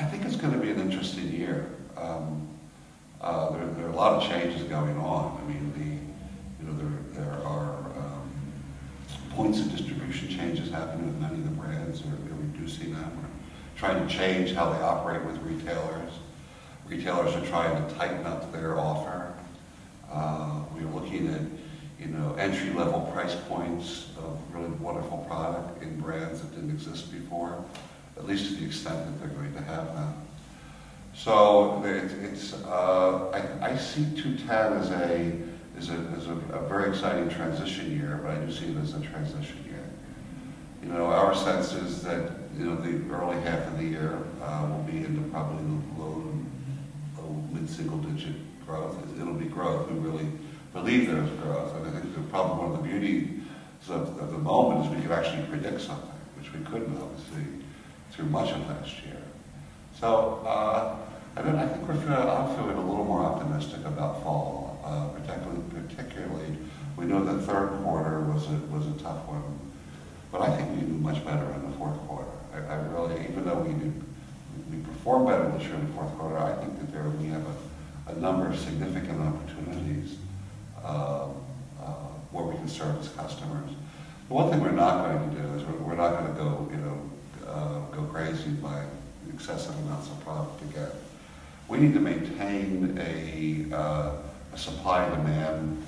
I think it's going to be an interesting year. There are a lot of changes going on. I mean, there are points of distribution changes happening with many of the brands. They're reducing them. We're trying to change how they operate with retailers. Retailers are trying to tighten up their offer. We're looking at entry-level price points of really wonderful product in brands that didn't exist before, at least to the extent that they're going to have now. So I see 2010 as a very exciting transition year, but I do see it as a transition year. Our sense is that the early half of the year will be into probably low mid-single digit growth. It'll be growth. We really believe there's growth, and I think probably one of the beauties of the moment is we can actually predict something, which we couldn't obviously through much of last year. So I think I'm feeling a little more optimistic about fall, particularly we know the third quarter was a tough one, but I think we do much better in the fourth quarter. I really, even though we performed better this year in the fourth quarter, I think that we have a number of significant opportunities where we can service customers. The one thing we're not going to do is we're not going to go crazy by excessive amounts of product again. We need to maintain a supply-demand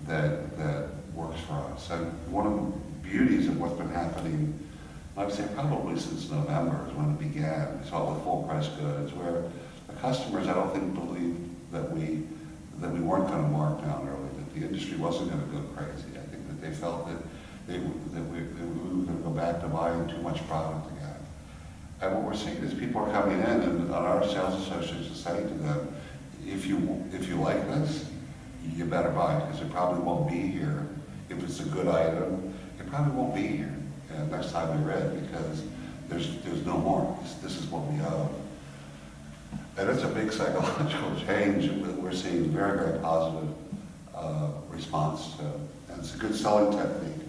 that works for us. And one of the beauties of what's been happening, I would say probably since November is when it began. We saw it with full-price goods, where the customers, I don't think, believed that we weren't going to mark down early, that the industry wasn't going to go crazy. I think that they felt that we were going to go back to buying too much product again. And what we're seeing is people are coming in, and our sales associates are saying to them, if you like this, you better buy it, because it probably won't be here. If it's a good item, it probably won't be here next time we read, because there's no more. This is what we own. And it's a big psychological change that we're seeing very, very positive response to. And it's a good selling technique.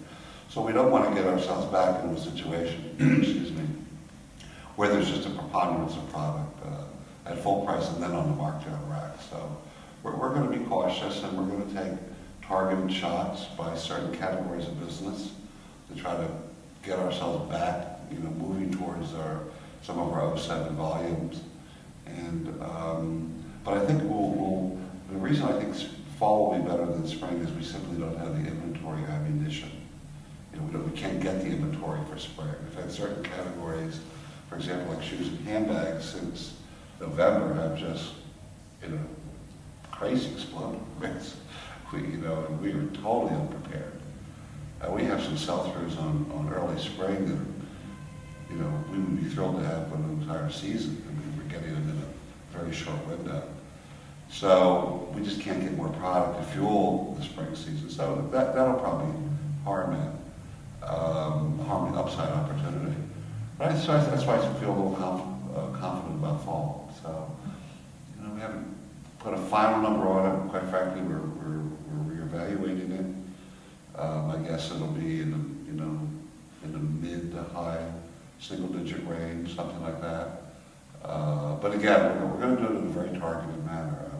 So we don't want to get ourselves back into a situation, excuse me, where there's just a preponderance of product at full price and then on the markdown rack. So we're going to be cautious, and we're going to take targeted shots by certain categories of business to try to get ourselves back, moving towards some of our '07 volumes. And but I think the reason I think fall will be better than spring is we simply don't have the inventory ammunition. We can't get the inventory for spring. We've had certain categories, for example, like shoes and handbags, since November have just, crazy exploded. We were totally unprepared. We have some sell-throughs on early spring that, we would be thrilled to have for the entire season. I mean, we're getting them in a very short window. So we just can't get more product to fuel the spring season. So that'll probably harm the upside opportunity. Right? So that's why I feel a little confident about fall. So, we haven't put a final number on it. Quite frankly, we're reevaluating it. I guess it'll be in the mid to high single-digit range, something like that. But again, we're going to do it in a very targeted manner.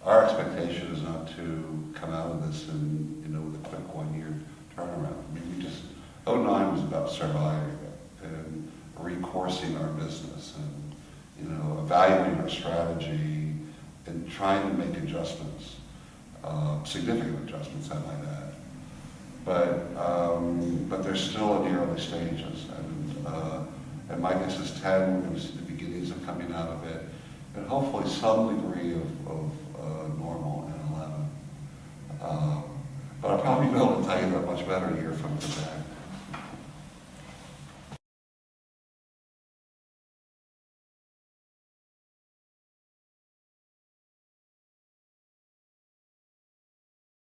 Our expectation is not to come out of this with a quick one-year turnaround. I mean, 2009 was about surviving and recoursing our business and evaluating our strategy and trying to make adjustments, significant adjustments, I might add. But they're still in the early stages, and my guess is 10, we're going to see the beginnings of coming out of it, and hopefully some degree of normal in 11. But I'll probably be able to tell you that much better a year from today.